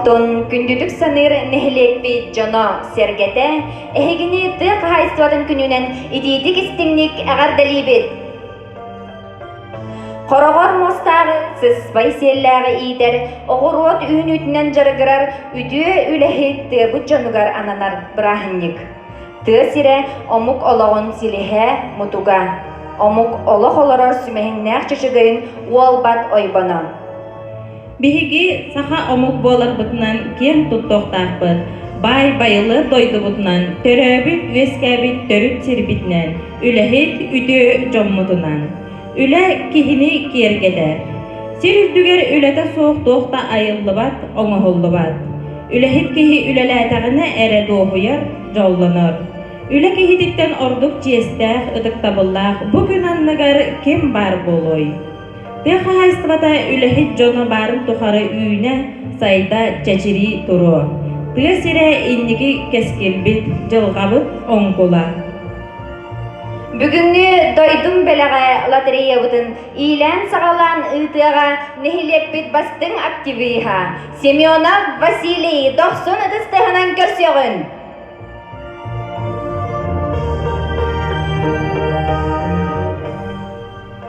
Отон күндүтүк саныр нехлекпи жоно сергете, эхегини тык хайстватын күнүнен идиитик истиңник агардалибит. Хорогор мостагы сыспай селләгы идер, оғыруот үйін жарыгырар, үтүө үлэхи тыабыт жонугар ананар брахынник. Тыа сире омук олоғын силихе мутуга. Омук олох олорор сүмехиннәк чөчөгөйүн уолбат ойбоно. Биһиги саха омук болар бутунан кем туттуктаахпыт, бай байылы дойду бутунан, төрөбүт вескәбит төрүт сирбитнен, үлэхит үтүө жоммутунан. Үлэ кихини киергедер. Сир үрдүгер үлэте соохтуохта айыллыбат, оңоһуллубат. Үлэхит кихи үлэлээтэгине эре дуохуяр, жоллонор. Үлэ кихититтен ордук чиэстээх, ытыктабыллаах, бу күн анныгар кем бар болой. Тэха хайстыбата үлэхит жоно барын тухары үйүнэ сайда чачири туру. Тыа сире инники кескилбит, жылгабыт оңкула. Бүгүнгү дойдун белеге лотереябытын ийлэн сагалан ытыага нехилекпит бастың активиха. Семенов Василий 90 ыдыстыгынан көрсөгүн.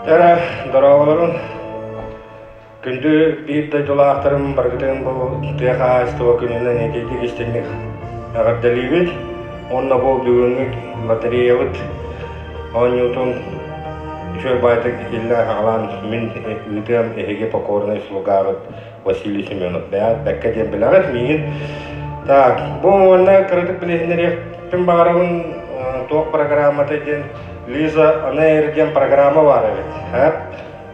Тәрі дұрағыларын күнді бір дайдылақтарым барғытын бұл тыяға астыва күнінен етейдік істенік ағардалибет. Онна бұл бүгінгі лотереябыт Онютун еще байтык илля халан мин үтем эге покорный слуга Василий Семенов. Бәккә дем беләгез мин. Так, бу монда кредит билетнәре пин багарын ток программада ден Лиза анерген программа бар бит.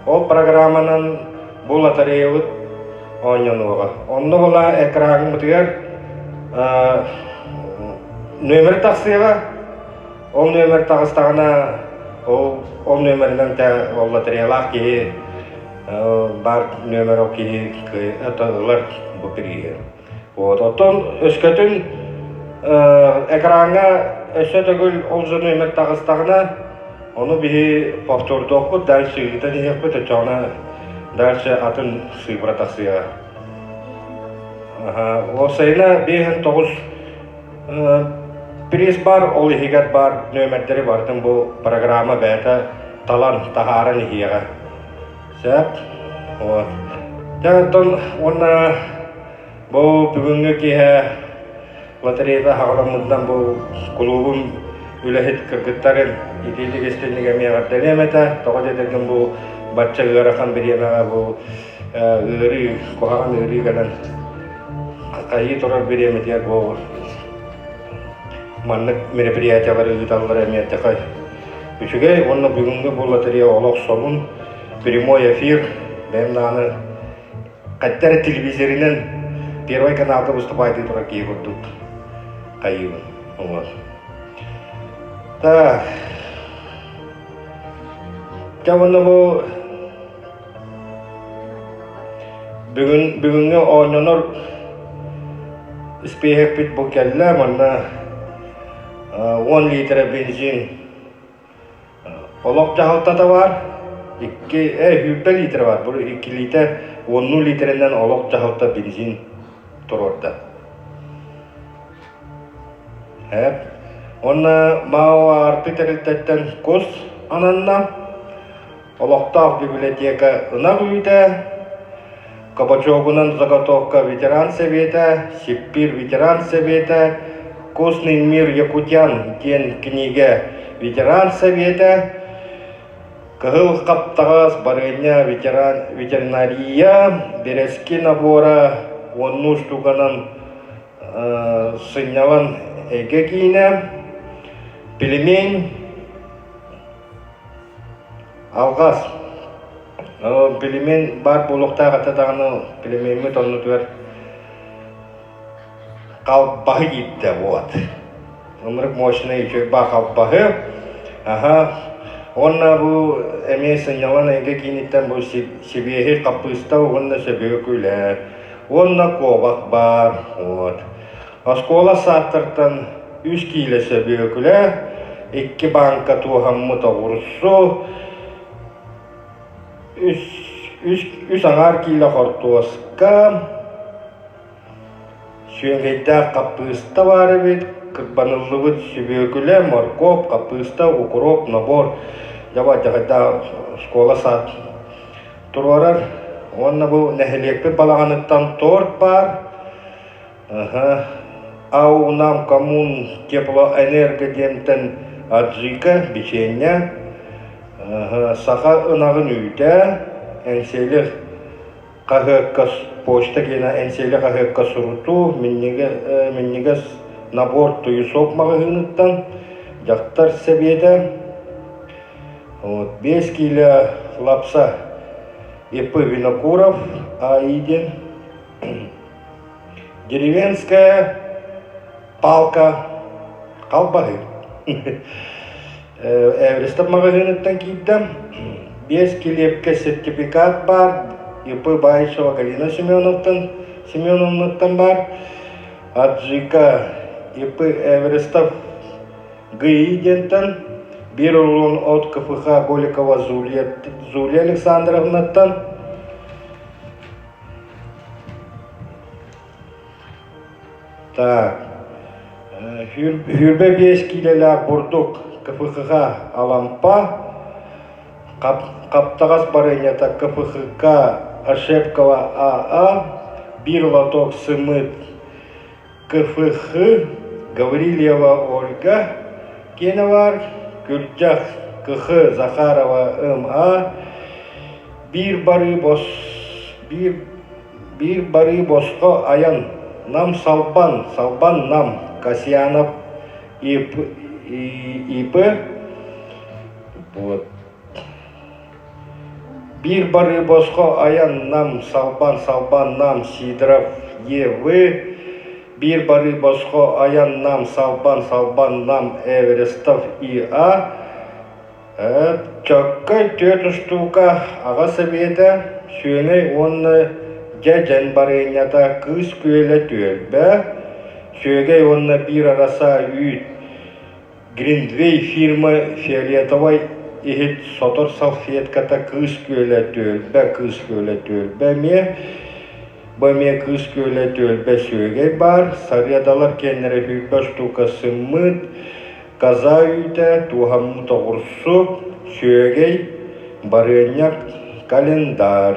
Ол программанын бу лотерея оннуга. Онны була экран мутыгар номер таксыга ол номер тағыстағына ол номерден тә ол лотереялар ки бар номер ол ки аталар бұл периге. Оттон өскөтін экранға өсө төгіл ол жы номер тағыстағына оны бігі повтордық бұд дәл сүйгітен ек бұд өтіғана дәлші атын сүйбіра тақсыға. Ол сайына бейін 9 Приз бар, ол ихигат бар, нөмердері бардың бұл программа бәті талан тахарын ихиға. Сәп, Тәттон, онна бұл бүгінгі кейі лотерейда хағыламыздан бұл клубым үләхет кіргіттарын ителік істеніге меғардалем әті. Тоғыз едерген бұл батча ғырақан беремеға бұл ғыры, қоғаған ғыры ғанан қайы тұрар береметер бұл маннык мероприятиялары үталлары әметтіқай. Үшіге, онны бүгінгі бұл лотерея олық соғын прямой эфир бәмнаны қаттары телевизоринен первой каналда выступайды тұра кей көрдік қайығын. Так. Онны бұл бүгінгі ойнаныр іспейхек бит бұл кәлі манна 10 литр бензин олық жағылтада бар, 2 литр бар, бұл 2 литр, 10 литрінен олық жағылта бензин тұр орда. Оны мау арты тәрілтеттен көз ананна, олықтақ библиотека ұнақ үйді, Кабачогунан заготовка ветеран совета, Сипир ветеран совета, Вкусный мир якутян кен книга ветеран совета, Кагыл каптагас барыня ветеринария, Берески набора, онну штуганан сыняван эгекине, Пельмень, алгас. Пельмень бар булукта гатадаганы пельменьми тонну түер. Қалбағы етті, вот. Өмірік мощына ечек ба қалбағы. Онна бұл әмесін ялан әйге кейінеттен бұл себеғі қапыста оғында себеғі күлі. Онна қобақ бар, вот. Аскола саттыртан 3 кейлі себеғі күлі. 2 банка туғаммы тағырысу. 3 аңар кейлі қортуасқа. Сүйенгейда капыста бар бит, кырбаныллыбыт сүбөгүле, моркоп, капыста, укроп, набор. Жаба жагайда школа саат турарар. Онна бу нехилекпе балаганыттан торт бар. Ау нам коммун теплоэнергодемтен аджика, печенье. Саха ынагын үйдө, энселих кахыкка почта кена энселих кахыкка суруту, минниге набор туюсок магыгыныттан, жактар себеде. 5 кило лапса ипы винокуров, аидин. Деревенская палка колбасы. Эвристов магазиниттен кийдем. 5 килепке сертификат бар. ИП Байшева Галина Семеновнаттан бар. Аджика ИП Эвристов Гаидентен. Bir рулон от КФХ Голикова Зулия Александровнаттан. Так. Хүрбе 5 килелер бурдук КФХ Алампа. Каптагас барынята КФХ Ашепкова АА. Bir лоток сымыт КФХ Гаврилева Ольга Кенавар. Гүлжах КХ Захарова МА. Bir бары боско аян нам салбан нам Касьянов ИП. Вот. Bir бары боско аян нам салбан нам Сидоров ЕВ. Bir бары боско аян нам салбан нам Эверестов ИА. Чокка 4 штука ага совета сүйеней онны жажан барынята кыз көйле төлбе. Сүйегей онны bir араса үйт Гриндвей фирмы фиолетовой ихит сотор салфетката кыз көйле төлбе ме. Баме кыз көйле төлбе сүйегей бар. Сарьядалар кеннері 5 штука сыммыт. Каза үйті туғамы тоғырсу сүйегей барыняк календар.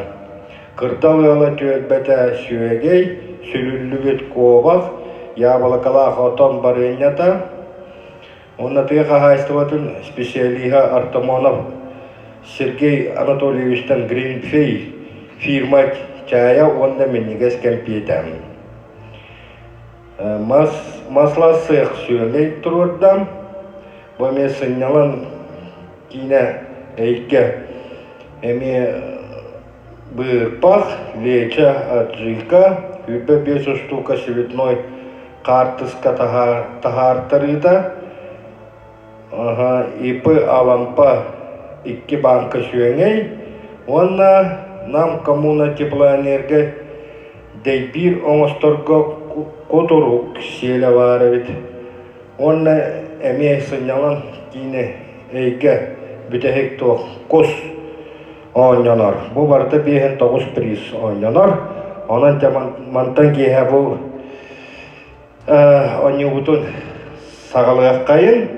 Кырдалыла төлбәті сүйегей сүлүллүгет ковақ ябалакала хотон барынята. Онна тыға хайстыватын специалиха Артамонов Сергей Анатольевичтен Гринфей фирма чая онда меннигес кәмпетем. Масласық сүйелей тұрырдам. Бөме сынялан кине әйке әме бырпақ, леча, аджика, үбе 5 штука цветной картыска тахартарыда. ИП Алампа 2 банка сүйеңей. Онна нам коммуна теплоэнерго дейбир оңосторго которук селе варывит. Онна әме сынялан кине әйке бүтәхек тоқ кос ойнанар. Бу барда 5-9 приз ойнанар. Онан мантан кейе бу ойнығытын сағалыға қайын.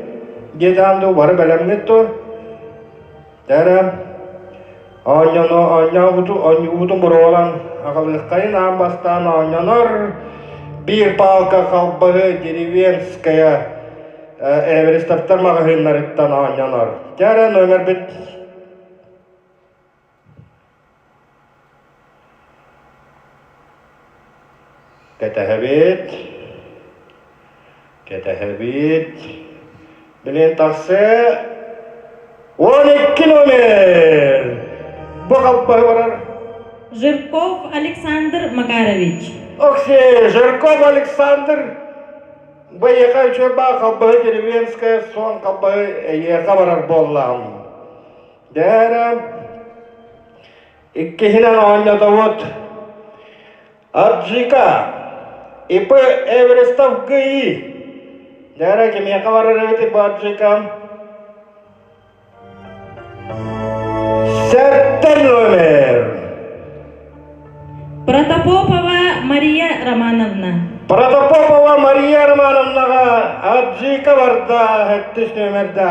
Дедамды бары бәлемнетті. Дәрі ойнығытын бұры olan ағалыға қайын амбастан ойнанар. Bir палка қалбығы деревенская Эверестовтар магазинларыттан ойнанар. Дәрі номер бит. Кетәһәбет. Білен тақсы 12 номер. Бұ қалпағы барар. Жирков Александр Макарович. Оксе, Жирков Александр. Бұ еқа үші ба қалпығы деревенская сон қалпығы еқа барар боллам. Дәрі. Иккехінен ойнады вот. Аджика. ИП Эверестов ГИ. Дәрі кеме қабарыр өте Аджика. 7 номер. Протопопова Мария Романовна. Протопопова Мария Романовнаға Аджика барда, әттіс нөмірді.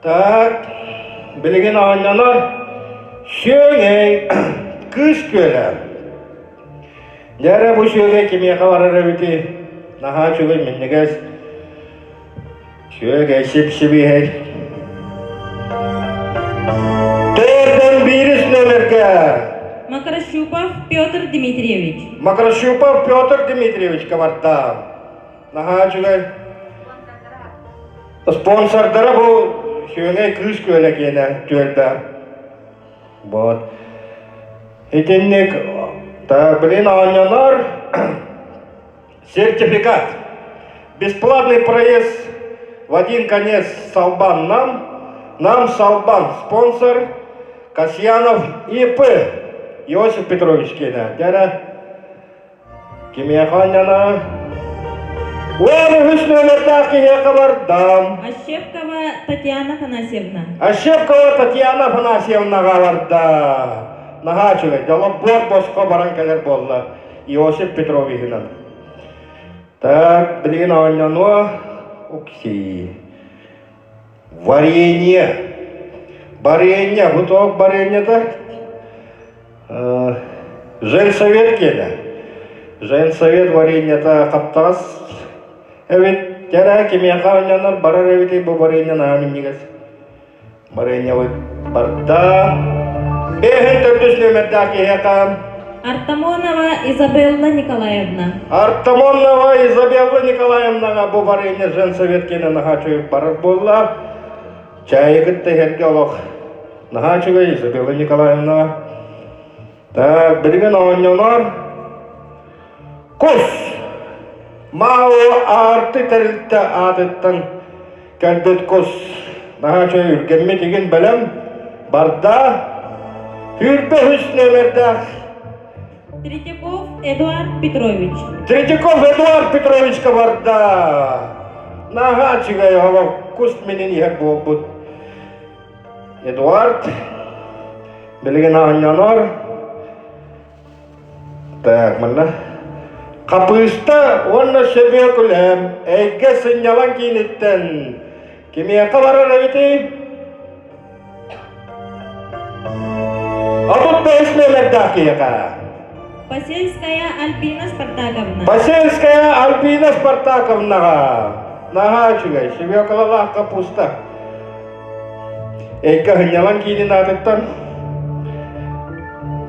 Так, білген ағынянар, шөңей, күш көлі. Дәрі бұл шөңей кемеға барар өбіті, наға шөңей меннігіз, шөңей шеп-шебі әй. Төрден біріс нөмірге. Макращупов Петр Дмитриевич. Макращупов Петр Дмитриевич кабарта. Наха чугай. Спонсордары бұл шөңей күш көлі кені төлді. Вот. Етеннік, білін ағынянар, сертификат. Бесплатный проезд в один конец Салбан нам Салбан, спонсор Касьянов ИП. Иосиф Петрович кені. Дәрі кемеғаняна. Уәлі үш нөміртақ кеге бардам. Ощепкова Татьяна Афанасьевна. Ощепкова Татьяна Афанасьевнаға барда. Наға чүгай, жолы босқа баран кәлер болды. Иосиф Петровичінен. Так, білген ағаняну. Окей. Варенье. Варенье, бұтоқ варенье-то. Женсовет келі. Женсовет варенье-то қаптағыз. Әвет, дәрі кемеға ойнанар барар әветей бұл варенье нағамын негіз. Варенье барда. Бәхін түрдіс нөмірді кеғам. Артамонова Изабелла Николаевна. Артамонова Изабелла Николаевнаға бұл варенье женсовет келі наға чөйіп барар болла. Чайы күтті әрге олық. Наға чөйі Изабелла Николаевнаға. Так, білген ағынянар. Құс. Мау арты тәрілтті адыттың кәлбет құс. Наға чөй үргенме деген бәлем барда. Үрпе үш нөмірді. Третьяков Эдуард Петрович. Третьяков Эдуард Петровичка барда. Наға чүгай ағау құс менен ек болып бұд. Эдуард. Білген ағынянар. Так, мына. Қапыста онна шебе күлем, әйге сынялан кейінеттен. Кемеяқа барар әветей? Адут бәйіс нөмірді кеяқа. Посельская Альбина Спартаковна. Посельская Альбина Спартаковнаға. Наға чүгай, шебе қылалақ қапыста. Әйге сынялан кейінен адыттан.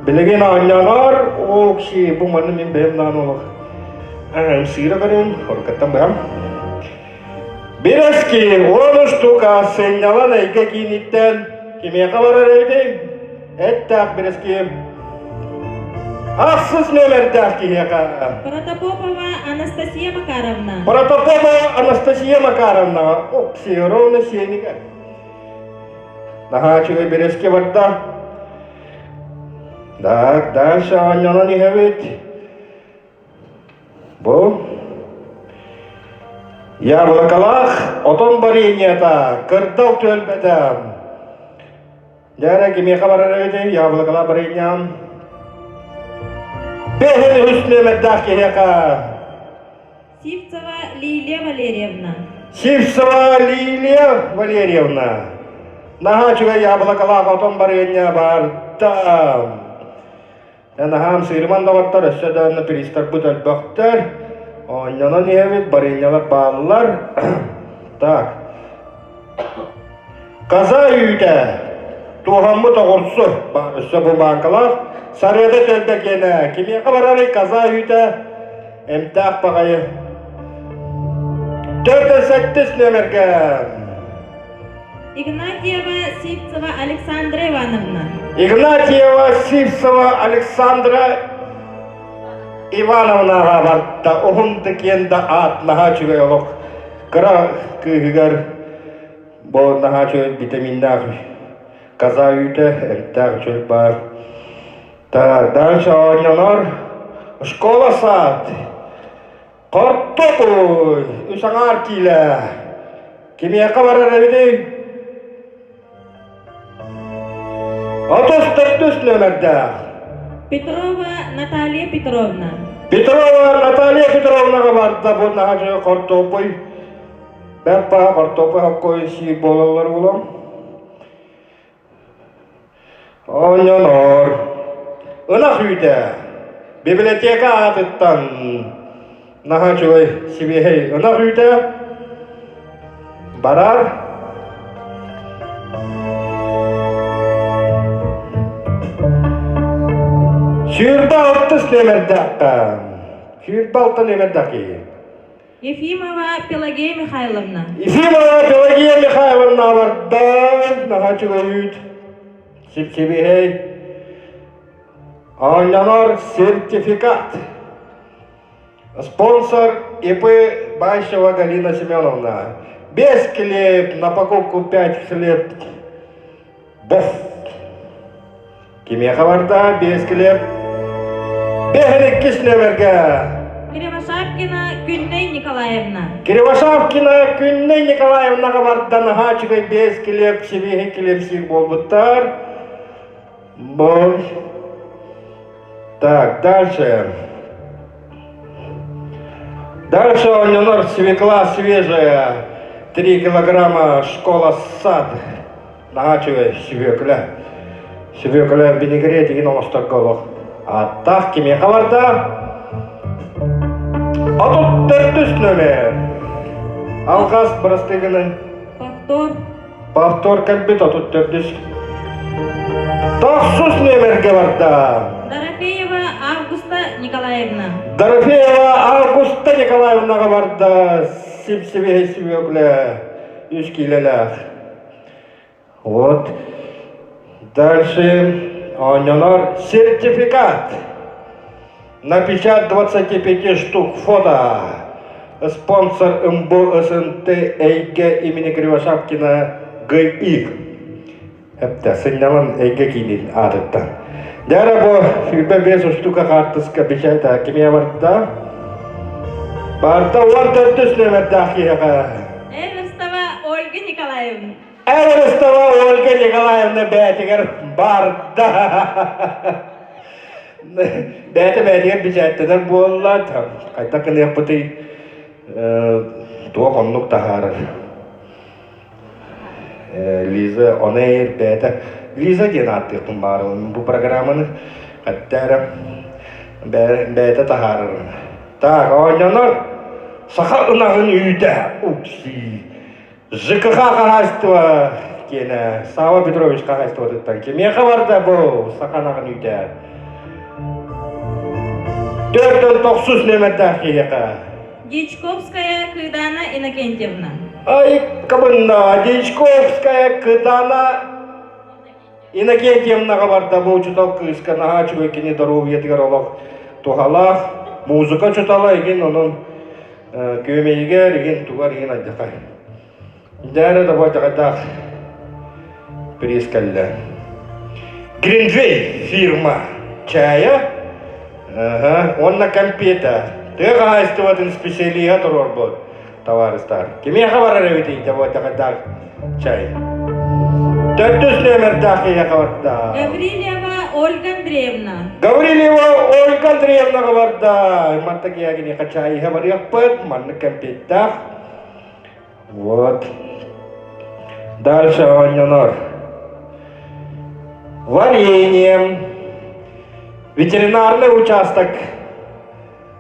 Білеген ағынянар, о кіші, бұл маны мен бәйімнан олық. Сыйра көрін, орқаттан бәйім. Берескі, 10 штука сыйнялан әйге кейінеттен, кемеға барар әйдей? Әттәк берескі. Ақсыз нөмірдәк кейеға. Протопопова Анастасия Макаровна. Протопопова Анастасия Макаровна. О кіші, ровно сенеге. Наға чүгай берескі барда. Так, дальше ағынянан ехевет. Бұл. Яблокалақ, отон бареньята, кырдал төлбәдім. Дәрі кемеға барар өйді, яблокалақ бареньям. Бәхін үстінеметтақ кеға. Сивцева Лилия Валерьевна. Сивцева Лилия Валерьевна. Наға чүгай яблокалақ, отон баренья бардам. Әнәхам сыйырман даваттар, әсәдәні перистар бұтәл бақтар. Ойнянан ебет, баренялар бағылар. Так. Қаза үйді. Туғамы тоғырсы. Үсі бұл бағылар. Сарыды төлбек ені. Кемеға барары қаза үйді. Әмтақ бағайы. 4-8 нөмірге. Игнатьева Сивцева Александра Ивановна. Игнатьева Сивцева Александра Ивановнаға бартта. Оғынды кенді атнаға чүгай олық. Қыра күйгігер бұл наға чөйт витаминнақ. Қаза үйті әмтақ чөйт бар. Дальше ойнанар. Школа сад. Қорттопуй. Үсаңар кейлі. Кемеяқа барар әбедей? 34 нөмірді. Петрова Наталья Петровна. Петрова Наталья Петровнаға барды бұл нағажы қортопой. Бәппа қортопой хаққой си болалар болам. Онянор. Ынақ үйді. Библиотека атыттан нағажы сибехей ынақ үйді. Барар. Шүрді алтыс немердаққа. Шүрді алты немердақи. Ефимова Пелагея Михайловна. Ефимова Пелагея Михайловна вардан нағачыға үйд. Сіп-сібігей. Анянар сертификат. Спонсор ИП Байшева Галина Семеновна. Без хлеб, на покупку 5 хлеб. Боф. Кеме хабарда без хлеб. Бехерек киснемерге. Кривошапкина Күнней Николаевна. Кривошапкина Күнней Николаевна хабардан хачыгай без хлеб, себеге хлебсик болбуттар. Бол. Так, дальше. Дальше у него свекла свежая. 3 килограмма школа сад. Нагачивай свекля. Свекля в винегрете 90 голов. А так кеме хабарда. А тут 400 номер. Алгас брастыгының. Повтор как бит, а тут 400. Тахсус номерге барда. Дорофеева Августа Николаевна. Дорофеева Августа Николаевна барда. Сіп-сібе свекля. 3 килолях. Вот. Дальше. Онянор сертификат. На печать 25 штук фото. Спонсор МБО СНТ ЭйГ имени Кривошапкина ГИ. Хепте сыннаман ЭйГ кейден адыттан. Дәрі бұл 25 штука қартысқа печайта кеме барды. Барда 14 нөмірді ақиға. Эверстова Ольга Николаевна. Эверстова Ольга Николаевна бәтігер барда. Бәті-бәтігер печайттыдан болады. Қайта қынық бұты туа қонлық тағары. Лиза Онейр бәті. Лиза ден аттықтың бары. Бұл программаны қаттары бәті тағары. Так, ойнанар. Сақа ұнағын үйді. Укси. ЖКХ қағайстыва кені. Сава Петрович қағайстыва тұттан. Кеме қабарда бұл сақанағын үйді. 490 нөмірді ақиға. Дичковская Кыдана Иннокентьевна. Ай, кабында. Дичковская Кыдана Иннокентьевна қабарда бұл чутал кыска. Нағачығы кені дару етігер олақ тұғалақ. Музыка чутала еген оның көмейгер еген туғар еген айдақай. Дәрі да байтақайдақ прескәлі. Гриндвей фирма чая. Онна компета. Тыға айстыватын специалиға тұрор бұл товарыстар. Кеме қабарар өтейді байтақайдақ чай. 400 нөмірді ақиға қабарда. Гаврилева Ольга Андреевна. Гаврилева Ольга Андреевна қабарда. Мантаки ягіне қачайы қабар яқпыд. Манны компеттақ. Вот. Дальше онянор. Варенье. Ветеринарный участок.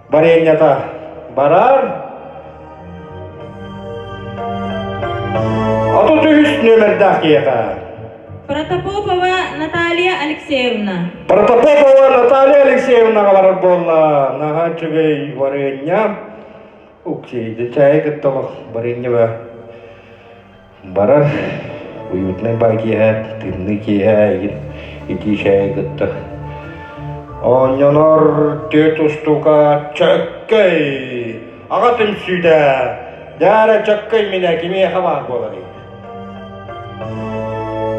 Варенье-то барар. А тут үш нөмірді ақиға. Протопопова Наталья Алексеевна. Протопопова Наталья Алексеевна барар болла. Нағачығы варенье. Уксейді чай күттілік варенье барар. Уютный бай киһә, тынны киһә, ити шәй күтті. Онянар 4 штука чөккей. Ағатым сүйді. Дәрі чөккей мене кеме хабар болар.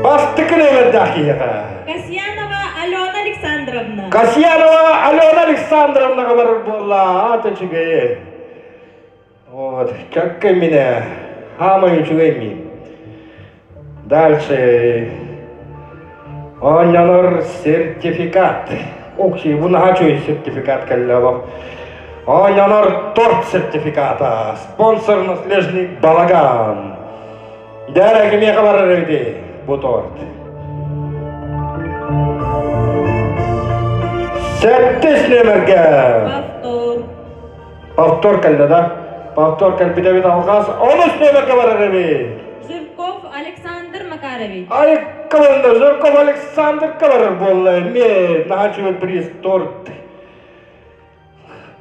Бастықын өмірді ақиға. Касьянова Алена Александровна. Касьянова Алена Александровна қабар болла. Аты чүгей. Вот, чөккей мене. Хамай чүгей мен. Дальше. Онянар сертификат. Окей, bu naha çöy sertifikat kelle bak. Oynanır торт сертификата. Спонсор наследник Балаган. Дәрі кеме қабарар еді bu торт. Сәттіс нөмірге. Повтор. Повтор кәлді да. Повтор кәл біде бет алғас. 13 нөмірге барар еді. Жирков Александр Макарович. Ай, калында Жирков Александр кабарар болы. Мен наха чөй приз торт.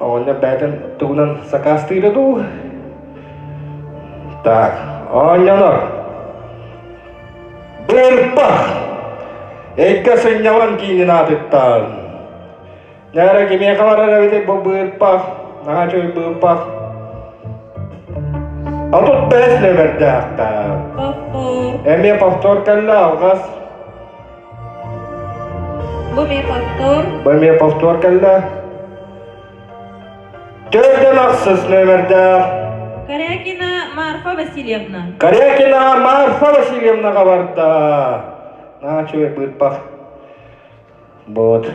Оня бәтін туғынан сақастыйлы ду. Так, ойнаныр. Бұрпақ. Әйткі сынняван кейінен атыттан. Нәрі кеме қаларар әбеті бұл бұрпақ. Наға чөй бұрпақ. Ал тут бәс нөмірді ақта. Повтор. Әме повтор кәлі алғас. Буме повтор. Бұме повтор кәлі. Төрден ақсыз нөмірді. Корякина Марфа Васильевна. Корякина Марфа Васильевнаға барды. На, чөй бұрпақ. Вот.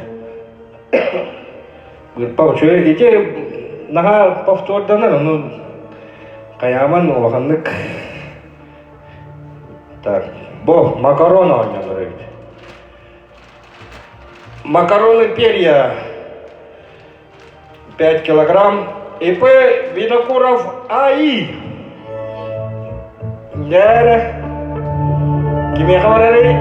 Бұрпақ чөй кете наға повторданыр. Ну, қаяман оғанлық. Так, бұл макарон ойнаныр еді. Макароны перья 5 килограмм. ИП Винокуров АИ. Дәрі. Кеме қабарары?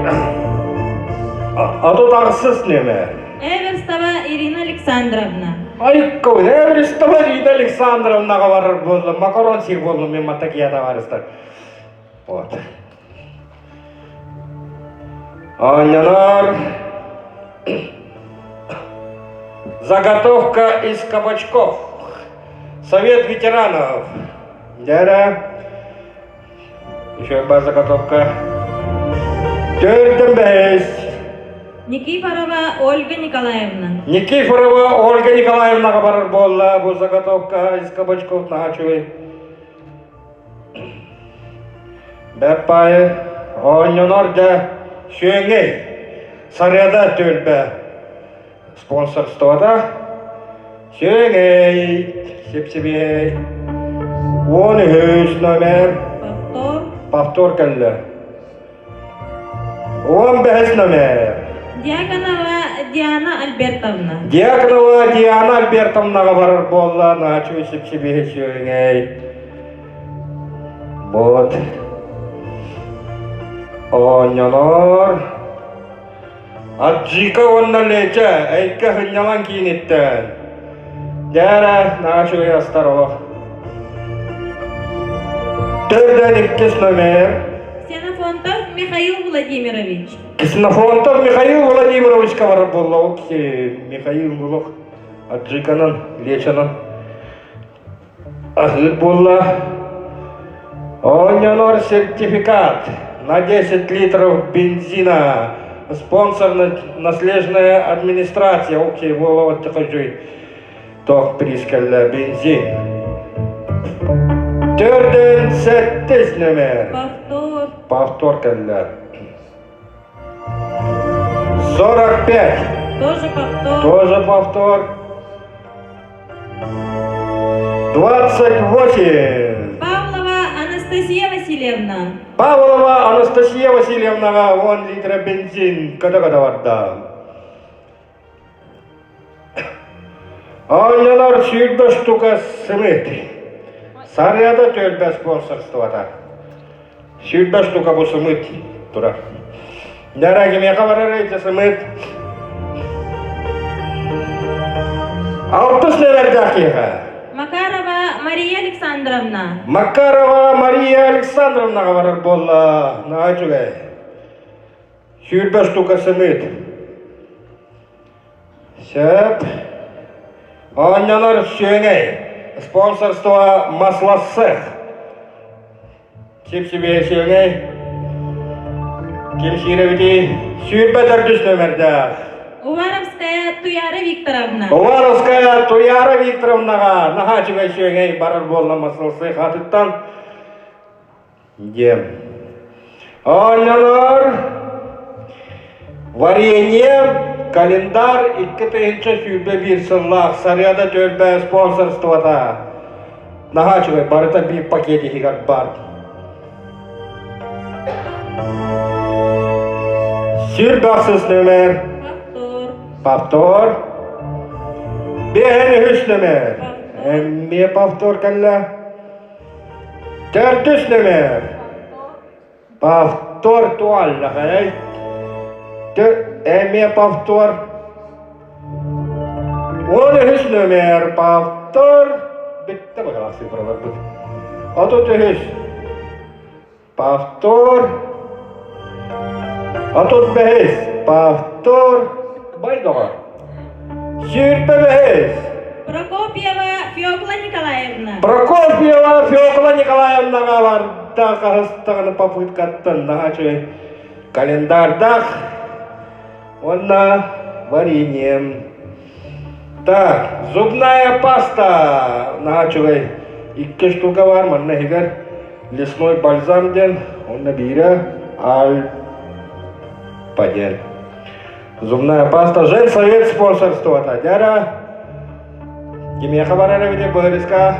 А тут ақсыз неме? Эверстова Ирина Александровна. Ай, көй, Эверстова Ирина Александровна қабарыр болды. Макарон сек болды, мен матакия товарыстар. Вот. Анянар. Заготовка из кабачков. Совет ветеранов. Дәрі. Еще одна заготовка. Төртін бәйіз. Никифорова Ольга Николаевна. Никифорова Ольга Николаевна барар болды. Бұл заготовка из кабачков нағачуы. Бәппайы. Ойнынор да шөңей. Сарыда төлбі. Спонсорствода. Шөңей. Сеп-себей. 13 номер. Повтор. Повтор кәлі. 15 номер. Дьяконова Диана Альбертовна. Дьяконова Диана Альбертовнаға барар болды. Начу сеп-себей шөңей. Вот. Ойнанор. Аджика онна лече. Әйткі хыннялан кейінеттен. Дәрі, начу ястарова. Төрден 2 номер. Ксенофонтов Михаил Владимирович. Ксенофонтов Михаил Владимировичқа барар болды. Окей, Михаил Вулық. Аджиканын, лечанын. Ахыт болды. Ойнанор сертификат на 10 литров бензина. Спонсор наследная администрация. Окей, было вот такой ток прискалла бензин. Төрден 7 номер. Повтор. Повтор калла. 45. Тоже повтор. Тоже повтор. 28. Павлова Анастасия Васильевна. Павлова Анастасия Васильевнаға 10 литра бензин ката-ката барды. Ойнанар сүйірбі штука сымет. Сарыяда төлбі спонсорствода. Сүйірбі штука бұл сымет тұра. Дәрі кеме қабарар әйті сымет. 60 номер дақиға. Макарова Мария Александровна. Макарова Мария Александровнаға барар болды. Нағачуғай. Сүйірбі штука сымет. Сөп. Ойнанар шөңей. Спонсорство маслосых. Сеп-себе шөңей. Кемширевді. Сүйірбі 4 номерді. Уваровская Туяра Викторовна. Уваровская Туяра Викторовнаға нағачуғай шөңей барар болды маслосых атыттан. Дем. Ойнанар. Варенье Kalendar 2021 сыллах Сарыада төлбә спонсорствота. Нахачывай, барыта bir пакеті хигат бар. Сүрбақсыз нөмер. Повтор. Бehen hüs nömer. Emme повтор кәллә. Төртүс нөмер. Повтор туалла хәй. Emme повтор. Он hüs nömer. Повтор. Bitti bakalım sıfırlar bu. Atut hüs. Повтор. Atut behes. Повтор. Baydoğa. Сюрпе behes. Прокопьева Фёкла Николаевна. Прокопьева Фёкла Николаевнаға бар. Қағыстығыны попыткаттын. Нағачы календардақ. Онна вареньем. Так, зубная паста. Нағачы 2 штука бар. Манна хигар лесной бальзам ден. Онна бира ал паден. Зубная паста. Женсовет спонсорствота. Дяра. Кеме хабар әрі бөриска.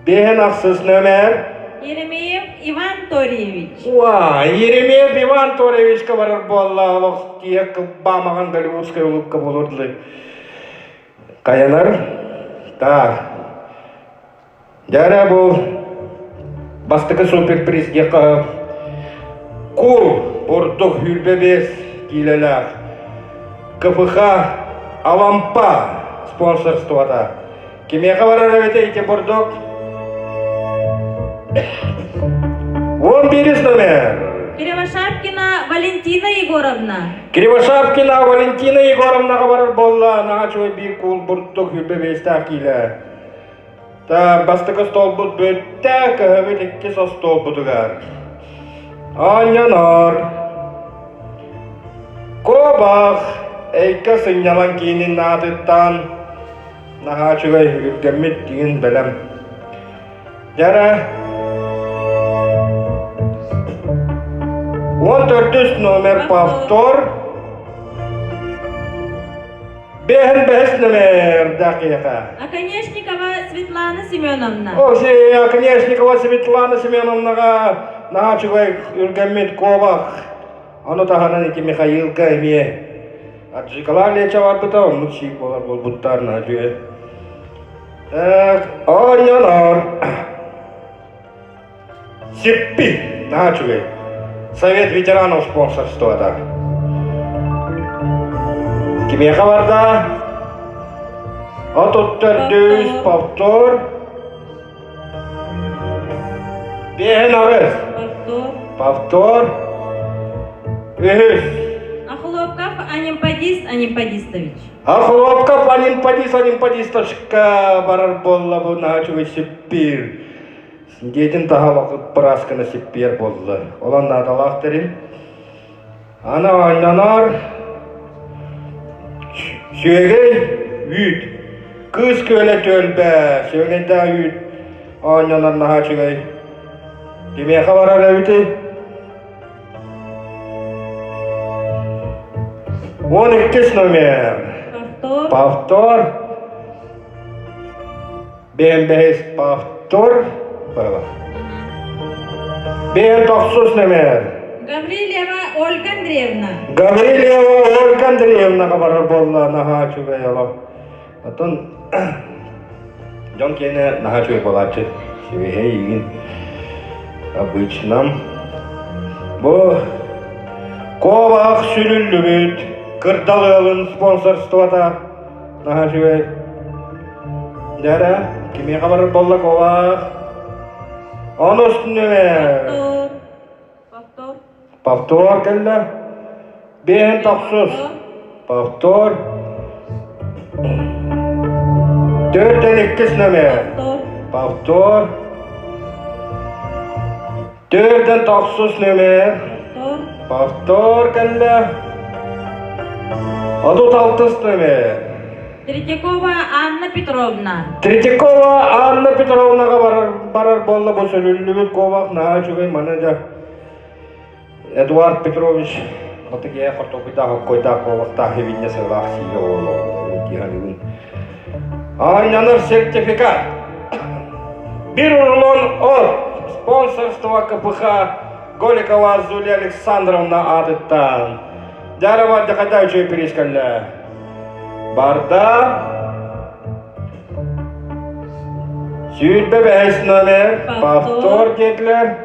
Бehen ақсыз нөмер. Еремеев Иван Торьевич. Еремеев Иван Торьевич барар болла. Олық тиек бамаған голливудская улыбка болырды. Қаянар. Так. Дяра бұл бастықы суперпризге қағып. Кул бұрдық хүрбебес келелер. КФХ Алампа спонсорствота. Кеме хабар әрі ете бұрдық. 11 номер. Кривошапкина Валентина Егоровна. Кривошапкина Валентина Егоровна хабар болла. Нағачуай бір кул бұрдық хүрбебес келі. Та бастықы стол бұд бөтті көхөбет 2 стол бұдығар. Анянар. Кобақ. Эйка сынялан кейінен наатыттан. Нағачуай үргеммет деген білім. Жара. 14 номер повтор. Бehen номер дақиқа. Оконечникова Светлана Семеновна. Оси Оконечникова Светлана Семеновнаға нағачуай үргеммет кобақ. Аны таханан еке Михаилка еме. Аджикалар леча бар бұта, оны чип болар бол бұттар нағачуай. Так, анянар. Сеппи нағачуай. Совет ветеранов спонсорствота. Кеме хабарда? Атут төрдүз повтор. Бehen арыз. Повтор. Үхіз. Ахлопков Анимпадистович. Ахлопков Анимпадистовичка барар болла бұл нағачуай сеппир. Сіндетін таға вақыт прасканы сеппер болды. Олан надалақ дәрім. Ана айнанар. Сөйгей үйт. Кыз көлі төлбә. Сөйгейді үйт. Айнанар нағачуай. Деме қабарар әуіті. 12 номер. Повтор. Бен повтор. Бен 9 номер. Гаврилева Ольга Андреевна. Гаврилева Ольга Андреевна барар болла нағачуай ала. Атын жон кейіне нағачуай болачы. Себехе егін. Обычнам. Бұл Ковақ сүрілі бүт. Кырдалығын спонсорствота. Нағачуай. Дәрі. Кеме қабар болла ковақ. 10 номер. Повтор кәлі. Бен 9. Повтор. 4-2 номер. Повтор. 4-9 номер. Повтор кәлі. Адут 6 номер. Третьякова Анна Петровна. Третьякова Анна Петровнаға барар болла бұл сөйлілі ковақ нағачуғай манажа. Эдуард Петрович Отаке хортопита хоккойда ковакта хевинне сылах сиё. Диханын. Анянар сертификат. Bir рулон от спонсорства КПХ Голикова Зулия Александровна атыттан. Дярова дакада үчөй перескалла. Барда Сүйірбе бәйс номер, повтор деділер.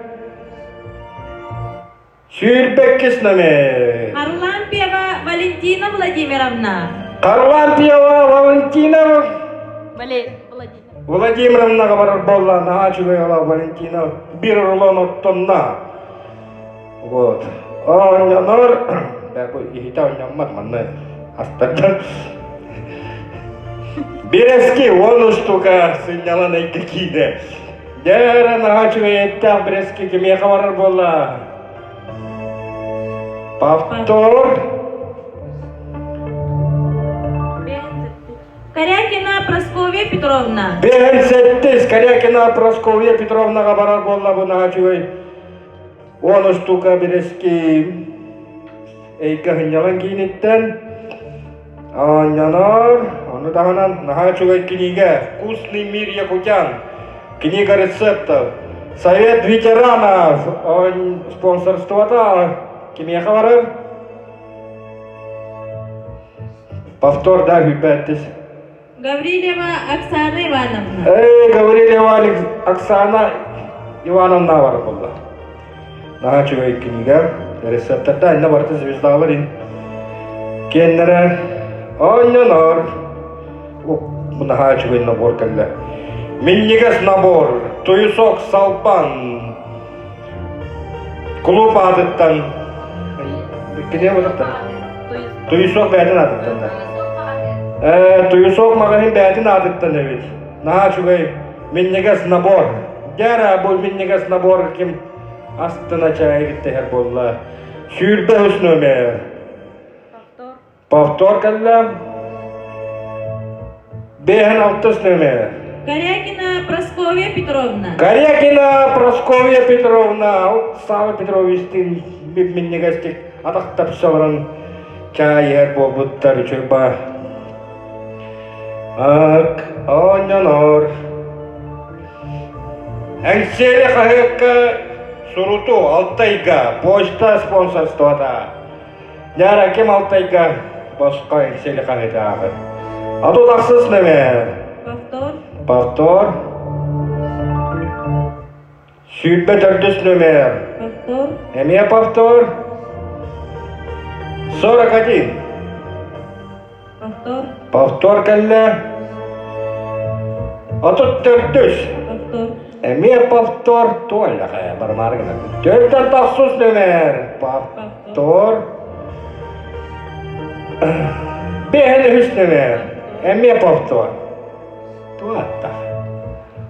Сүйірбеккес номер. Харлампиева Валентина Владимировна. Харлампиева Валентина Владимировна. Владимировна бар болла, нагачугайла Валентина, bir рулон оттонна. Вот. Анянар, бәбі ихита ойнаммат манны, астардан. Березки, он штука, сынялан айкакиде. Дәрі нагачугайта березки кеме хабарар болла. Повтор. Корякина Прасковья Петровна. Бен сеттес, Корякина Прасковья Петровна хабарар болла bu nagачугай. 10 штука березки. Эйка хынялан кейнеттен. Анянар, onu дағанан нагачугай книга «Вкусный мир якутян». Книга рецептов. Совет ветеранов. Он спонсорствода. Кеме хабарар? Повтор, да, хүпәттес. Гаврилева Оксана Ивановна. Гаврилева Оксана Ивановна бар болла. Нагачугай книга рецептарда инна барты звездалар ин. Кеннере Анянар. Bu нагачугай набор калла. Миннигас набор. Туюсок салпан. Клуб адыттан. Кене болактан? Туюсок бәдін адыттан да. Туюсок магазин бәдін адыттан evet. Нагачугай миннигас набор. Дяра бұл миннигас набор кем астына чай гитте хер болла. Сүйірбе үс номер. Повтор калла. Бehen 6 номер. Корякина Прасковья Петровна. Корякина Прасковья Петровна. Сава Петровичтин миннигастик атақтап савран чай хер болбуттар чөйба. Анянар. Әңселі қағыққа суруту Алтайга, почта спонсорствода. Яра кем Алтайга башқа әңселі қағыда ағы. Ату тақсыз номер. Повтор. Повтор. Сүйбе 4 номер. Повтор. Әме повтор. 41. Повтор. Повтор кәлі. Ату 4. Повтор. Әме повтор. Туалла қая бармарғына. 4 тақсыз номер. Повтор. Бehen 3 номер. Әме повтор. Туатта.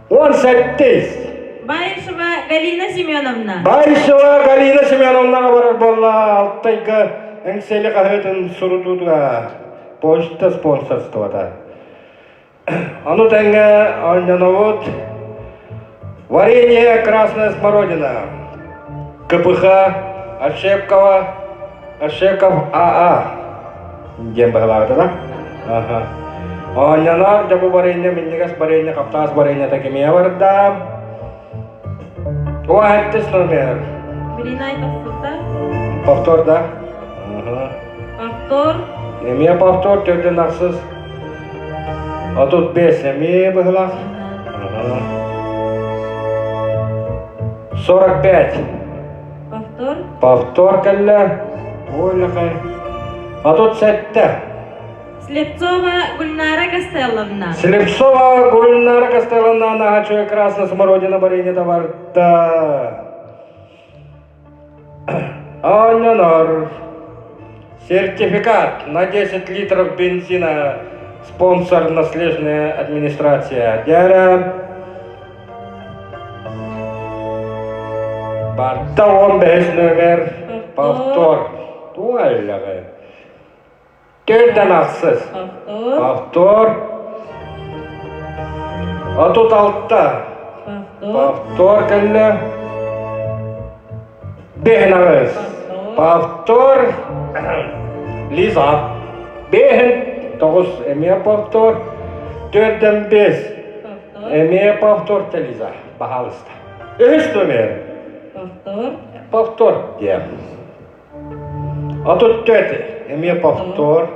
18. Баишева Галина Семеновна. Байшева Галина Семеновна барар болла. Алтайга әңселі қағытын сурутуға. Почта спонсорствода. Ану тәңгі анянавод. Варенье красная смородина. КПХ Ошепкова. Ошепков АА. Дем бағалағыда да? Ага. Анянар жабу варенье, миннигас варенье, каптас варенье такимия барда. О, әттіс номер. Белина Айтовсызда. Повтор, да? Ага. Повтор. Эмия повтор, төрден ақсыз. А тут 5 эмия бағалақ. Ага. 45. Повтор. Повтор кәлі. Ойлақай. А тут 7. Слепцова Гульнара Костелловна. Слепцова Гульнара Костелловна, нагачуя красная смородина варенье товарда. Анянар. Сертификат на 10 литров бензина. Спонсор наследная администрация. Дяра. Барта 15 номер. Повтор. Туаллағай. 4 ақсыз. Повтор. Повтор. А тут 6. Повтор. Повтор кәлі. Бehen ağız. Повтор. Lisa. Behen 9 emeye повтор. 4'den 5 Повтор. emeye повтор te Lisa. Пожалуйста. 3 номер. Повтор. Повтор diye. A тут 4 emeye повтор.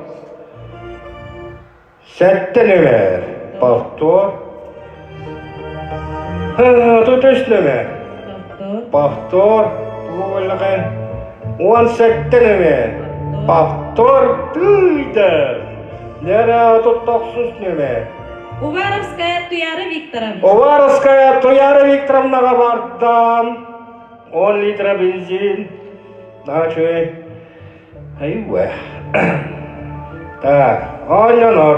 7 номер. Повтор. A тут 3 номер. Повтор. Повтор. Ulangan. 17 номер. Повтор. Duydu. Nere тут 9 номер. Уваровская Туяра Викторовна. Уваровская Туяра Викторовнаға бардым. 10 литр бензин. Начали. Айуэ. Так, анянар.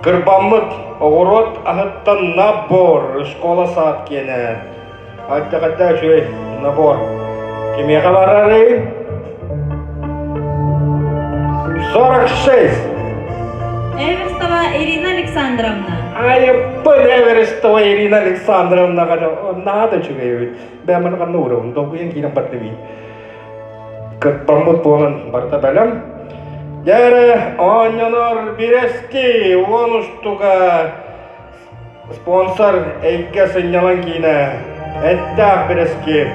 Кырбамыт огород ахыттан набор. Школа саат кені. Айтта шөй набор. Кемеға барары? 46. Эверстова Ирина Александровна. Айыппын Эверестова Ирина Александровнаға надо чүгейбіт. Бәмін қанны ұрығын, толқыйын кейін баттымей. Кырпамыт болын барта бәлім. Дәрі анянар Бирески 13-туға спонсор әйке сынялан кейіні. Әттәк Бирески.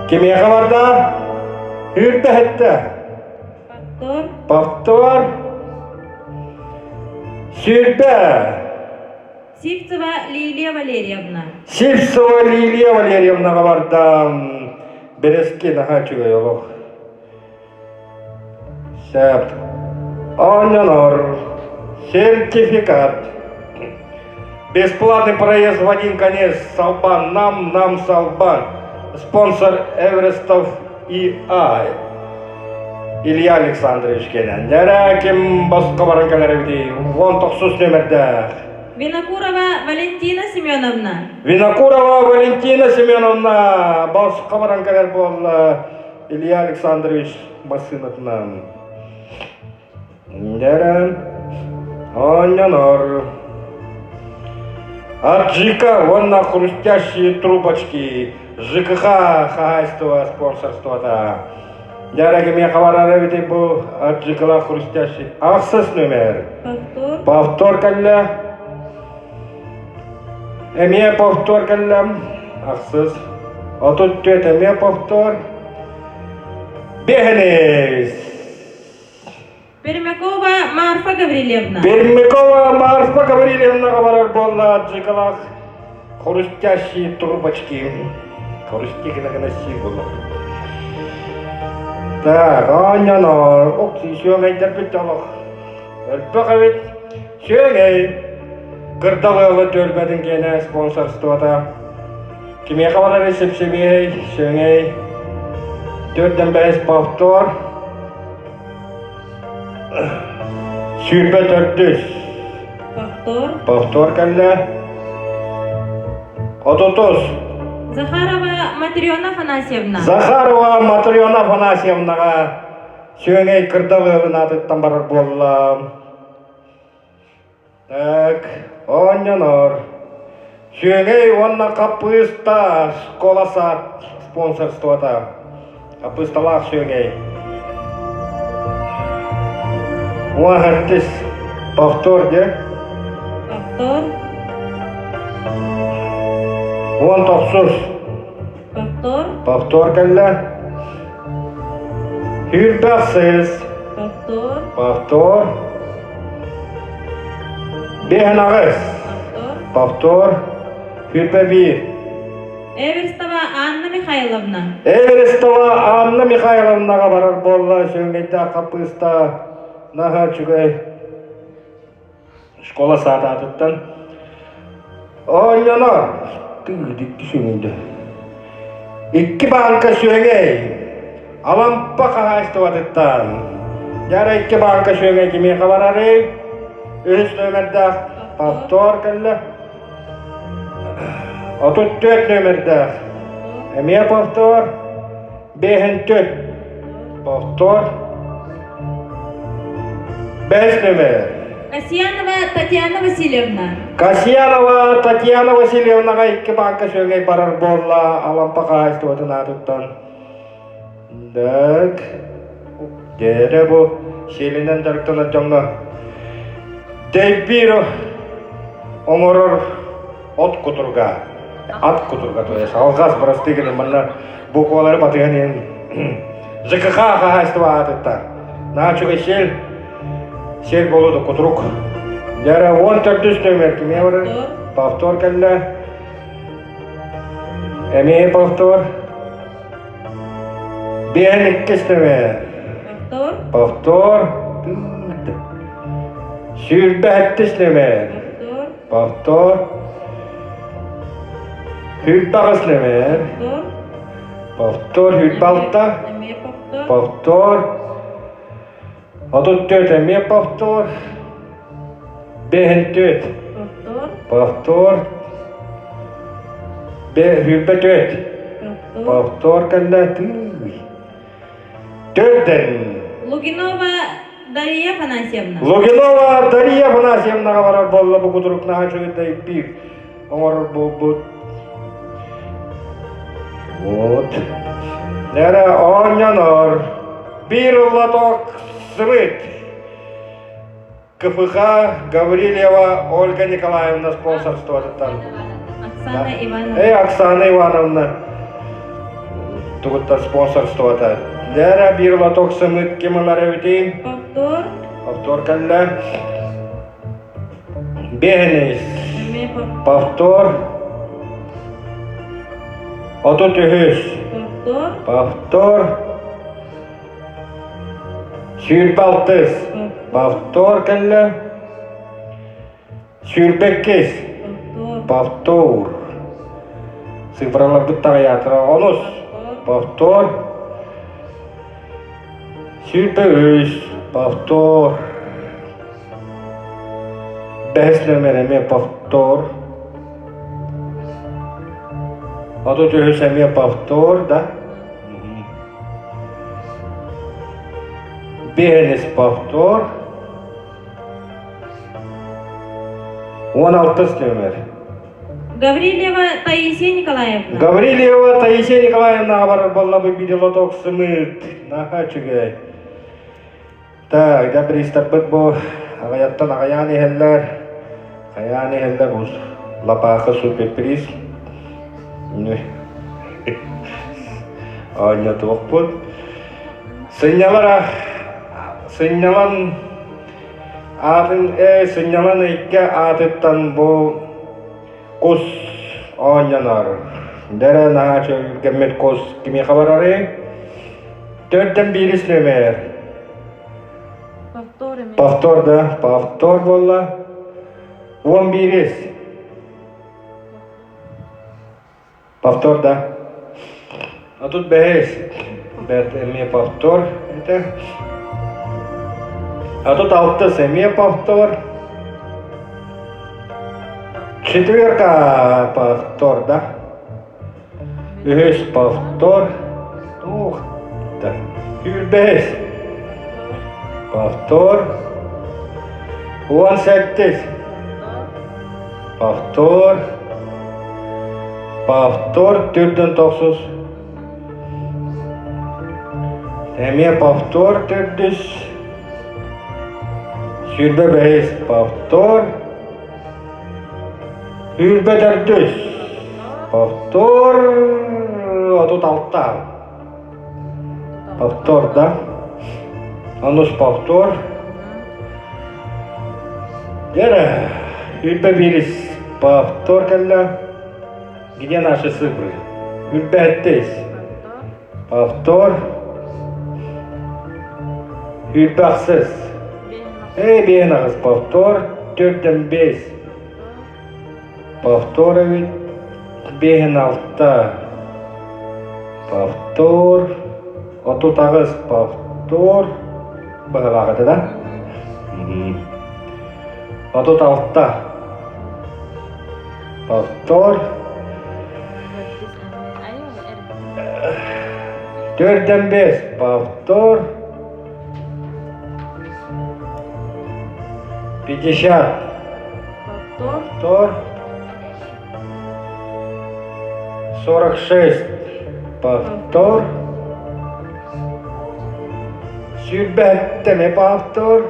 Кемеға барда? Үрді әтті. Повтор. Повтор. Сюрпе. Сивцева Лилия Валерьевна. Сивцева Лилия Валерьевнаға бардым. Береске наға чүгей олық. Сәп. Анянар. Сертификат. Бесплатный проезд в один конец. Салбан. Нам Салбан. Спонсор Эверестов И.А. Илья Александрович кенен. Нәрі кем басқа барын кәлері бітей. 19 нөмірді. Винокурова Валентина Семеновна. Винокурова Валентина Семеновна. Басқа барын кәлер бол Илья Александрович басынатынан. Нәрі. Анянар. От ЖК вон на хрустящие трубочки. ЖКХ хозяйство спонсорство-то. Дәрәге мен қабарары бітей бұл от ЖКХ хрустящий. Ақсыз нөмер. Повтор. Повтор кәлі. Әме повтор кәлім. Ақсыз. Отут төт әме повтор. Бехенес. Пермякова Марфа Гаврилевна. Пермякова Марфа Гаврилевна қабарар болды от ЖКХ хрустящие трубочки. Хрустикіна сей болды. Так, анянар. Окси сөңейдер біт алық. Өлпі қабет. Сөңей. Кырдалығы төлбәдің кені спонсорствода. Кеме қабарар есепсемей. Сөңей. 4'den 5 повтор. Сүйрбе 400. Повтор. Повтор кәлі. 30. Захарова Матриона Афанасьевна. Захарова Матриона Афанасьевнаға сөңей кырдалығын атыттан барар болла. Так, анянар. Сөңей онна қапыста школа саат спонсорствода. Қапысталақ сөңей. 18. Повтор, де? Повтор. 19. Повтор. Повтор кәлі. Хүрбәсіз. Повтор. Повтор. Бехен ағыз. Повтор. Повтор. Хүрбә 1. Эверстова Анна Михайловна. Эверестова Анна Михайловнаға барар болла. Сөңгейді қапыста наға чүгей. Школа саат атыттан. Ойнана. Түйдікті сөңейді. 2 банка сөңей. Алампа қағайсты атыттан. Яра 2 банка сөңей кеме қабарары. 3 нөмірді. Повтор кәлі. 34 нөмірді. Әме повтор. 54. Повтор. 5 нөмір. Касьянова Татьяна Васильевна. Касьянова Татьяна Васильевнаға 2 банка сөңей барар болла. Алампа қағайсты атына тұттан. Так. Дере бу шелинен жарыктан атжаңга. Дейбиро оңорор от кутурга. Ат кутурга то есть алгас барас деген манна буквалары батыган ен. ЖКХ хахайства атыттар. Начуга шел болуду кутурук. Дере 14 номер киме бар? Повтор келді. Әме повтор. Бен 2 номер. Повтор. Сүрбе 7 номер. Повтор. Сүрбе 9 номер. Повтор. Сүрбе 6. Повтор. Отут 4 әме повтор. Бен 4. Повтор. Сүрбе 4. Повтор келді. 4. Лугинова Дарья Афанасьевна. Лугинова Дарья Афанасьевнаға барар болла бұ күдірік наға жөйді бір оңыр бұл. Вот. Нәрі оңяныр. Bir лоток смыт. КФХ Гаврилева Ольга Николаевна спонсорство. Оксана Ивановна. Оксана Ивановна. Тугуттар спонсорство. Нәрі bir лоток смыт кемалары өтейін. Повтор. Повтор келді. Бехенес. Повтор. Повтор. Отут үхіс. Повтор. Повтор. Сүрбе 6. Повтор келді. Сүрбе 2. Повтор. Цифралар бұттағы ятыра. 10. Повтор. Сүрбе 3. Повтор. 5 номер повтор. А тут уже повтор, да? Бехенес повтор. 16 номер. Гаврилева Таисия Николаевна. Гаврилева Таисия Николаевна бар болла бы биде лоток сымыт. Нахачыгай. Так, да пристап бит бу. Агаяттан агаяны хеллер. Агаяны хеллер бу. Лапахы суперприз. Аня тоқпут. Сыннялан атын сыннялан икке атыттан бу кус анянар. Дәрә нахачы гәммет кус кими хабарары? 4-тен 1 номер. Повтор да, повтор болла. 11. Повтор да. А тут 5. Бәт повтор. Это. А тут 6 повтор. 4 повтор, да? 3 повтор. Ух, да. 5. Повтор. 17. Повтор. Повтор 4-9. Повтор 4. Сүрбе 5. Повтор. Сүрбе 4. Повтор. А тут 6. Повтор, да? Анус повтор. Дера. Сүрбе 1. Повтор келді. Где наши цифры? 5. Повтор. 6. Бенағыз повтор. 4-тен 5. Повтор 5-6. Повтор. Отут ағыз повтор. Бұғылағыды да? Отут 6. Повтор. 4-тен 5. Повтор. 50. Повтор. 46. Повтор. Sürbetteme повтор.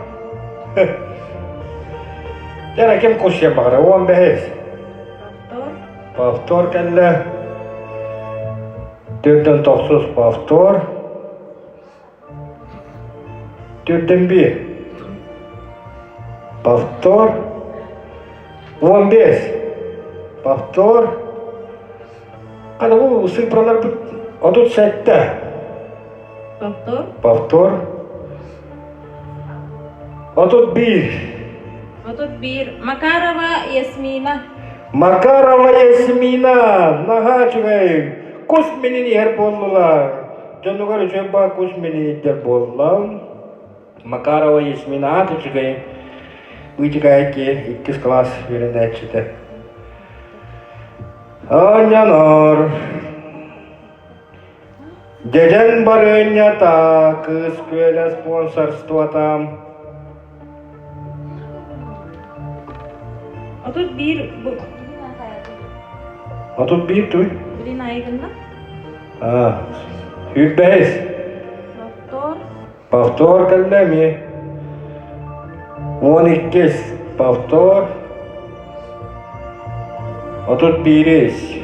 Jara kim kuşya bakara 15. Повтор kelle. 4-9 повтор. 4-1. Повтор. 15. Повтор. Ana bu sıfırlar bu 37. Повтор. Повтор. 31. Отут bir. Макарова Ясмина. Makarova Yasmina. Naha çugay. Kuş menin yer bollular. Canıgar çöpa kuş menin yer bollam. Makarova Yasmina atı çugay. Bu çugay ki 2 klas birinde çıktı. Anyanor. Jajan barınyata kız köle sponsorство там. Отут bir. Bu. А тут bir tuy. Birinin ayağında. А. Hübbez. Повтор. Повтор кallemi. 12. Повтор. А тут biriz.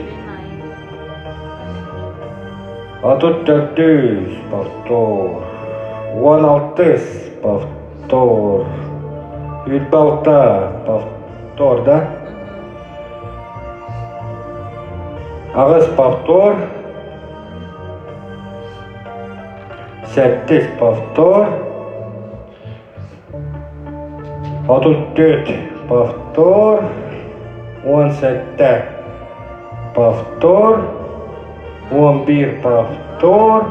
А тут 400. Повтор. 16. Повтор. Hübbalta. Повтор, да? Ağız повтор. 8 повтор. 34 повтор. 17 повтор. 11 повтор.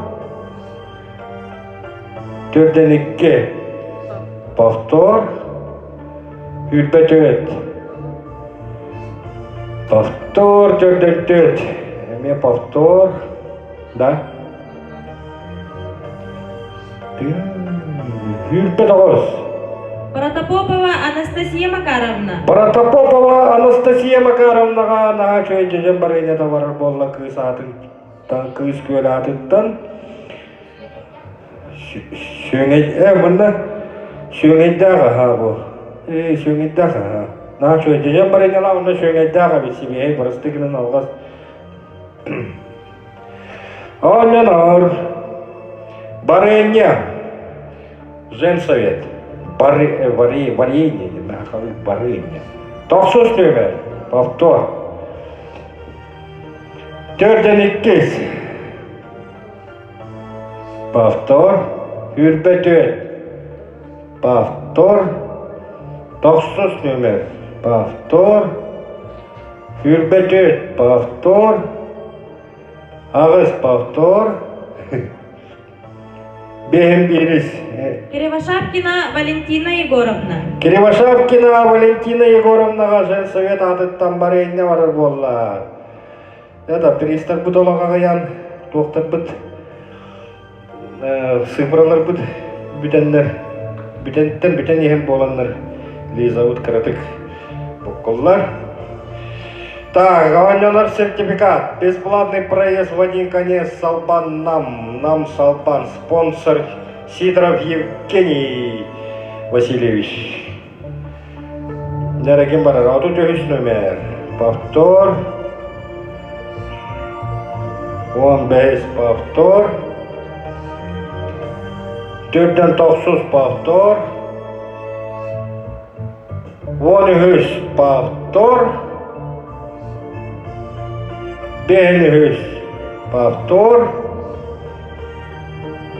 4-2 повтор. Hürbet. Повтор 4-4. Мне повтор. Да? Hürbet ağız. Протопопова Анастасия Макаровна. Протопопова Анастасия Макаровнаға наға чөй жежен барыне таварар болла кыз атыттан, кыз көл атыттан. Мында сөңейдіға ха бұл. Сөңейдіға ха. Наға чөй жежен барыне ла мында сөңейдіға бесі бей барыстығының алғас. Анянар. Барыне. Женсовет. Варенье, нахуй, варенье. 9 номер, повтор. 4-2. Повтор. Hürbet. Повтор. 9 номер, повтор. Hürbet. Повтор. Ağız повтор. Бехем бирис. Кривошапкина Валентина Егоровна. Кривошапкина Валентина Егоровнаға женсовет атыттан барайынне барар болла. Это пристар бұд олаға қаян, тоқтар бұд, сыпыралар бұд, бүтенлер, бүтен ехем боланлар, Лиза бұд кіратық бұққоллар. Так, аванлер сертификат. Бесплатный проезд в один конец Салпан нам Салпан. Спонсор Сидоров Евгений Васильевич. Дорогие барар, а тут есть номер. Повтор. 15 повтор. 4-9 повтор. 13 повтор. 5 повтор.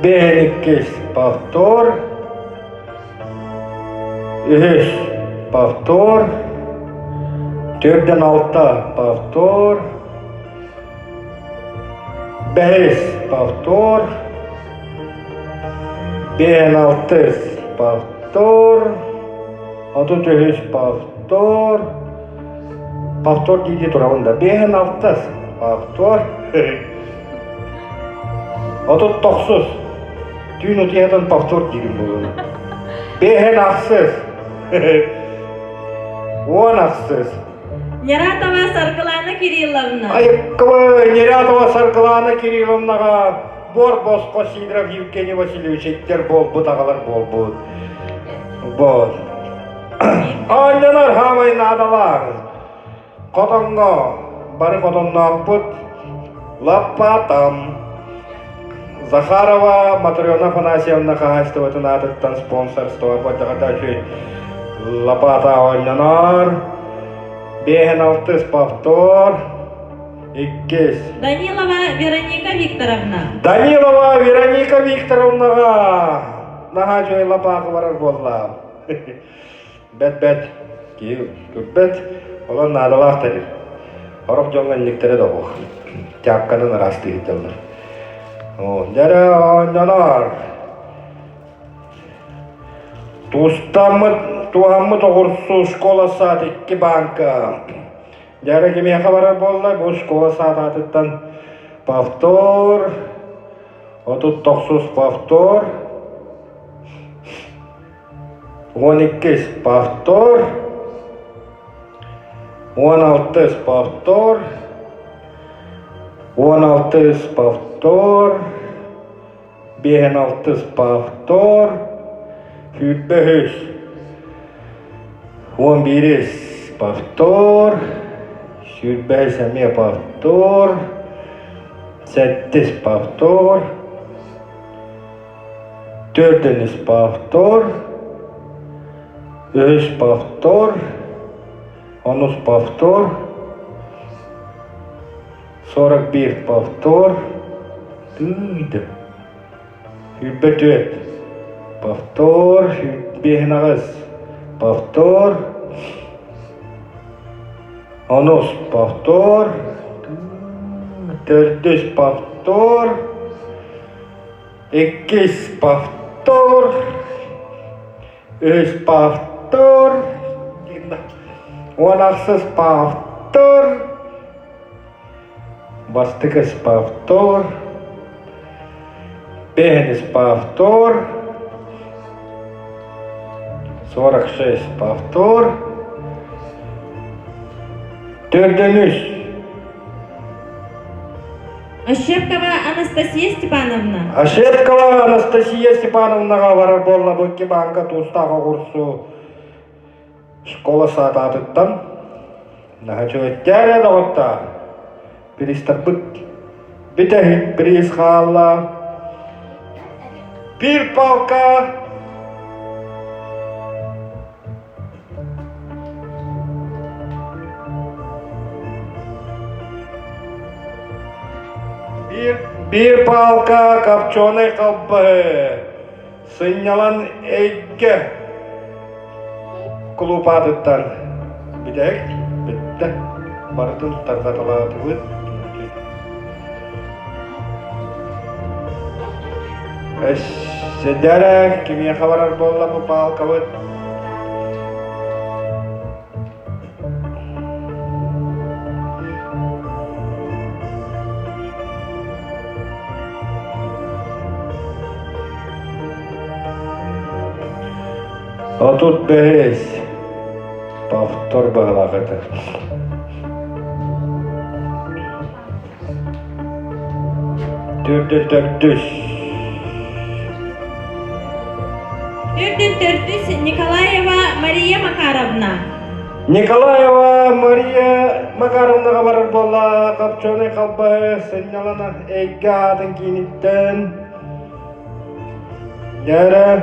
5 повтор. 3 повтор. 4-6 повтор. 5 повтор. 5-6 повтор. А тут 3 повтор. Повтор дейді тұрауында. 5-6 повтор. А тут 9. Түйін ұтиядан повтор дейін болуын. 5-6. 10. Нератова Саркалана Кирилловна. Айыққывы, Нератова Саркалана Кирилловнаға Бор Боско Сидоров Евгений Васильевич еттер болбут, ағалар болбут. Вот. Аннанар хамай надалар. Котонго, бары котонно ақпыт. Лапатам. Захарова Матрена Афанасьевна Хагайстоватын атыттан спонсорство поддағатачы Лапата Аннанар. Бехен алтыс повтор. Иккес. Данилова Вероника Викторовна. Данилова Вероника Викторовнаға наға жойла бағы барар болла. Бәт-бәт, көпбәт, олар надалақ тәрі. Орық жоңған нектері да бұл. Тяққанын расты етелдір. Дәрі оңданар. Туғамы тоғырсу школа саат 2 банка. Дәрі кеме қабарар болла, бұл школа саат атыттан повтор. Отут 9 повтор. 12 повтор. 16 повтор. 16 повтор. 16 повтор. 15. 11 повтор. 15 повтор. 7 повтор. 4 повтор. 3 повтор. 10 повтор. 41 повтор. 44 повтор. 15 повтор. 10 повтор. 4 повтор. 2 повтор. 3 повтор. 16 повтор. 18 повтор. 15 повтор. 46 повтор. 4. Ощепкова Анастасия Степановна. Ошеткова Анастасия Степановнаға барар болла бұкке банка туыстағы құрсу школа саат атыттан. Наға жөттер еді ғотта. Пристар бұт. Бітәхік приз қалла. Bir palka. Bir palka копченой колбасы. Сынялан эйге. Клуб атыттан. Бітәк. Бітті. Бардың тарқатылады бұд. Сендері кеме қабарар болла бұл палка бұд. Отут 5 повтор бағалағыды. Төртүс. Николаева Мария Макаровна. Николаева Мария Макаровнаға барар болла копченый колбасы сынялана әйге атын кейініттен. Дәрі.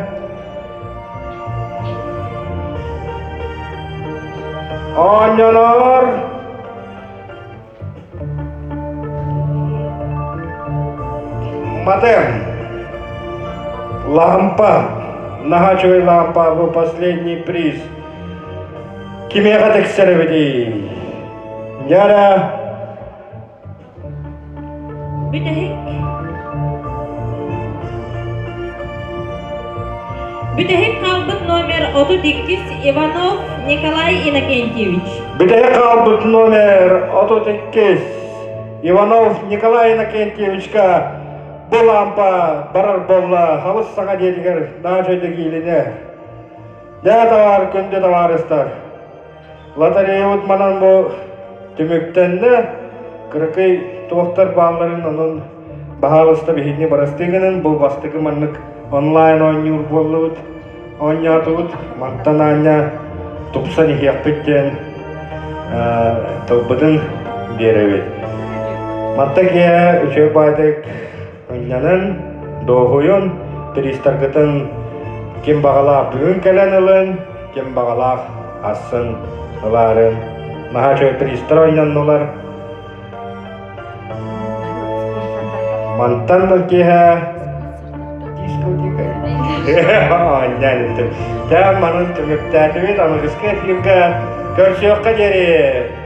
Анянар. Матем. Лампа. Нагачевый лампа. Был последний приз. Кимега текстереведи. Яра. Бүтәһек қалбыт номер 32 Иванов Николай Иннокентьевич. Бүтәһек қалбыт номер 32 Иванов Николай Иннокентьевичка бұл лампа барар болла халыс саңа дедігер нағажайды кейліне. Дә тауар күнде тауарыстар. Лотарея ұтманан бұл түміктенді кірікей туақтар бағларын оның Bahalısta bihidni barastığının bu bastığı manlık online oynuyor bolluğut, oynatığut, mantan anya tupsan ihiyakpitten tılbıdın berevit. Mantak ya üçe baydık oynanın, doğuyun, turistargıtın kim bağalaq bugün kelen ılın, kim bağalaq asın ıların. Maha çöy turistar oynanılar. Mantan kiha diskotika. Oynan itu. Ya manun tümüktätibit ama kısket yılga. Görüşüyor kaderi.